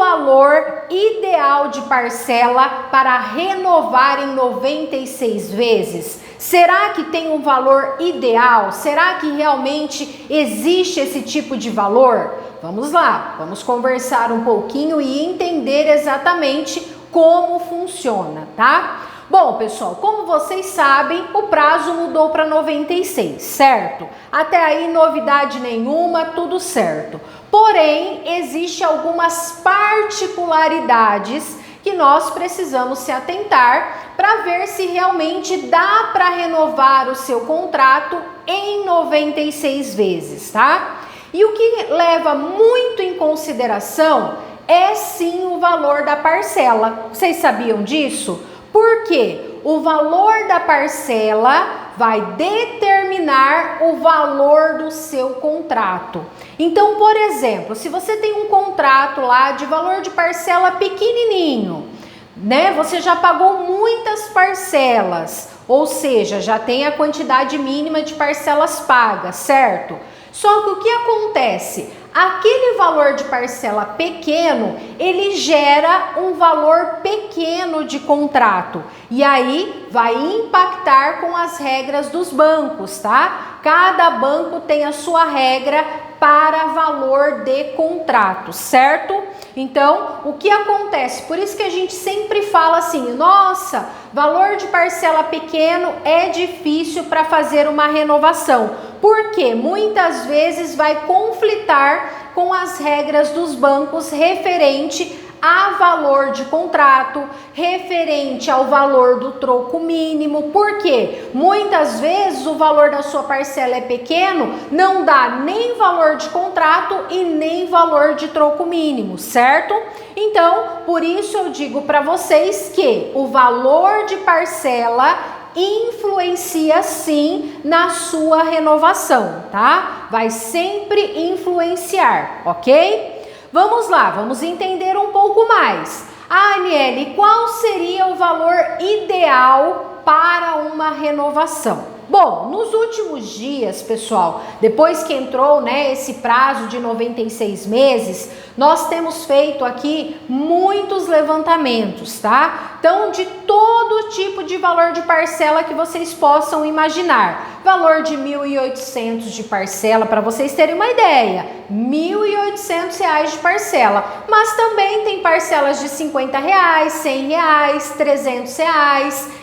valor ideal de parcela para renovar em 96 vezes? Será que tem um valor ideal? Será que realmente existe esse tipo de valor? Vamos lá, vamos conversar um pouquinho e entender exatamente como funciona, tá? Bom, pessoal, como vocês sabem, o prazo mudou para 96, certo? Até aí, novidade nenhuma, tudo certo. Porém, existe algumas particularidades que nós precisamos se atentar para ver se realmente dá para renovar o seu contrato em 96 vezes, tá? E o que leva muito em consideração é sim o valor da parcela. Vocês sabiam disso? Porque o valor da parcela vai determinar o valor do seu contrato. Então, por exemplo, se você tem um contrato lá de valor de parcela pequenininho, né? Você já pagou muitas parcelas, ou seja, já tem a quantidade mínima de parcelas pagas, certo? Só que o que acontece? Aquele valor de parcela pequeno, ele gera um valor pequeno de contrato e aí vai impactar com as regras dos bancos, tá? Cada banco tem a sua regra para valor de contrato, certo? Então, o que acontece? Por isso que a gente sempre fala assim, nossa, valor de parcela pequeno é difícil para fazer uma renovação, porque muitas vezes vai conflitar com as regras dos bancos referente a valor de contrato, referente ao valor do troco mínimo, porque muitas vezes o valor da sua parcela é pequeno, não dá nem valor de contrato e nem valor de troco mínimo, certo? Então, por isso eu digo para vocês que o valor de parcela influencia sim na sua renovação, tá? Vai sempre influenciar, ok? Vamos lá, vamos entender um pouco mais. Aniele, qual seria o valor ideal para uma renovação? Bom, nos últimos dias, pessoal, depois que entrou, né, esse prazo de 96 meses, nós temos feito aqui muitos levantamentos, tá? Então, de todo tipo de valor de parcela que vocês possam imaginar. Valor de R$ 1.800 de parcela, para vocês terem uma ideia, R$ 1.800 de parcela. Mas também tem parcelas de R$ 50, R$ 100, R$ 300,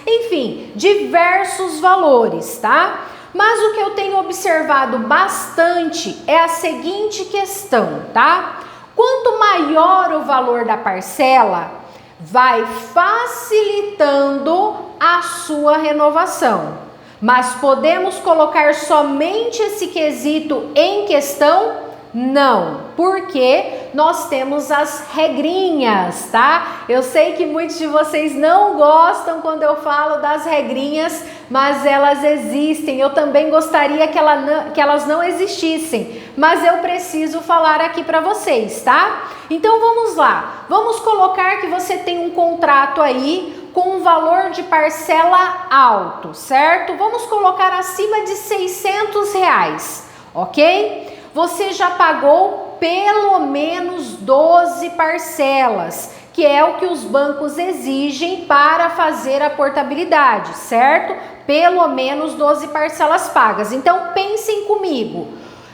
enfim, diversos valores, tá? Mas o que eu tenho observado bastante é a seguinte questão, tá? Quanto maior o valor da parcela, vai facilitando a sua renovação. Mas podemos colocar somente esse quesito em questão? Não, porque nós temos as regrinhas, tá? Eu sei que muitos de vocês não gostam quando eu falo das regrinhas, mas elas existem. Eu também gostaria que elas não existissem, mas eu preciso falar aqui para vocês, tá? Então vamos lá, vamos colocar que você tem um contrato aí com um valor de parcela alto, certo? Vamos colocar acima de R$ 600, ok? Você já pagou pelo menos 12 parcelas, que é o que os bancos exigem para fazer a portabilidade, certo? Pelo menos 12 parcelas pagas. Então, pensem comigo.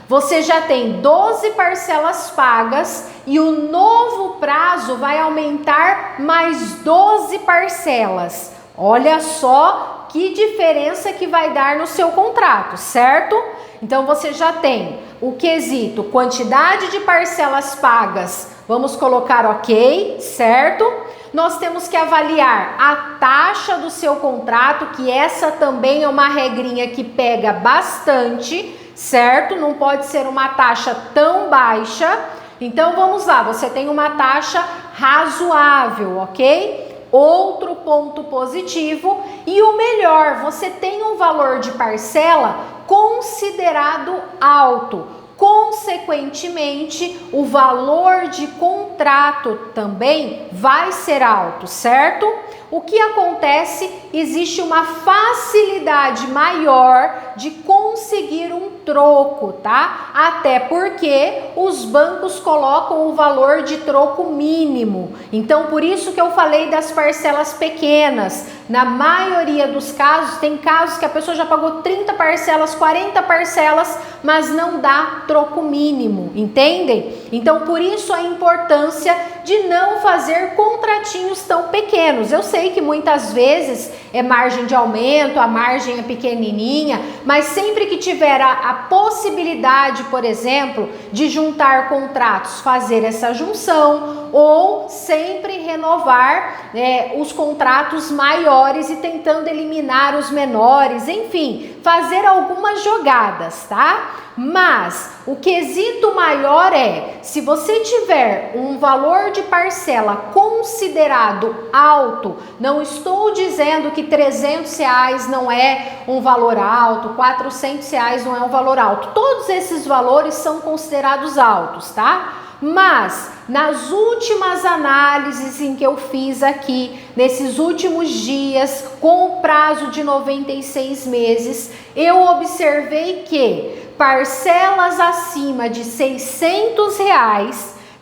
Você já tem 12 parcelas pagas e o novo prazo vai aumentar mais 12 parcelas. Olha só que diferença que vai dar no seu contrato, certo? Então, você já tem o quesito quantidade de parcelas pagas, vamos colocar ok, certo? Nós temos que avaliar a taxa do seu contrato, que essa também é uma regrinha que pega bastante, certo? Não pode ser uma taxa tão baixa. Então, vamos lá, você tem uma taxa razoável, ok? Outro ponto positivo e o melhor, você tem um valor de parcela considerado alto. Como consequentemente, o valor de contrato também vai ser alto, certo? O que acontece? Existe uma facilidade maior de conseguir um troco, tá? Até porque os bancos colocam o valor de troco mínimo. Então, por isso que eu falei das parcelas pequenas. Na maioria dos casos, tem casos que a pessoa já pagou 30 parcelas, 40 parcelas, mas não dá troco mínimo, entendem? Então, por isso a importância de não fazer contratinhos tão pequenos. Eu sei que muitas vezes é margem de aumento, a margem é pequenininha, mas sempre que tiver a possibilidade, por exemplo, de juntar contratos, fazer essa junção, ou sempre renovar os contratos maiores e tentando eliminar os menores, enfim, fazer algumas jogadas, tá? Mas o quesito maior é, se você tiver um valor de parcela considerado alto, não estou dizendo que R$300 não é um valor alto, R$400 não é um valor alto, todos esses valores são considerados altos, tá? Mas nas últimas análises em que eu fiz aqui, nesses últimos dias, com o prazo de 96 meses, eu observei que parcelas acima de R$600,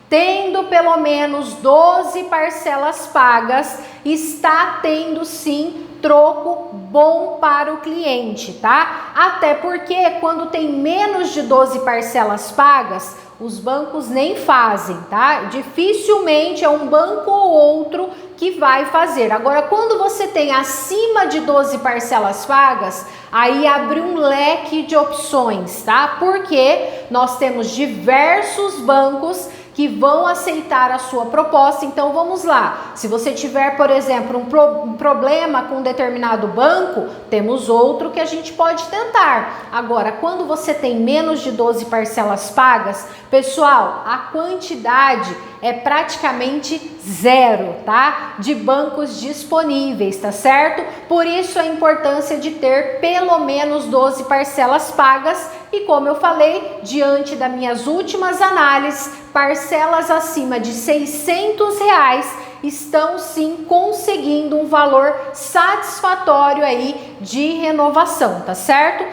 tendo pelo menos 12 parcelas pagas, está tendo sim troco bom para o cliente, tá? Até porque quando tem menos de 12 parcelas pagas, os bancos nem fazem, tá? Dificilmente é um banco ou outro que vai fazer. Agora, quando você tem acima de 12 parcelas pagas, aí abre um leque de opções, tá? Porque nós temos diversos bancos que vão aceitar a sua proposta. Então vamos lá, se você tiver, por exemplo, um problema com um determinado banco, temos outro que a gente pode tentar. Agora, quando você tem menos de 12 parcelas pagas, pessoal, a quantidade é praticamente zero, tá? De bancos disponíveis, tá certo? Por isso a importância de ter pelo menos 12 parcelas pagas e, como eu falei, diante das minhas últimas análises, parcelas acima de R$600 estão sim conseguindo um valor satisfatório aí de renovação, tá certo?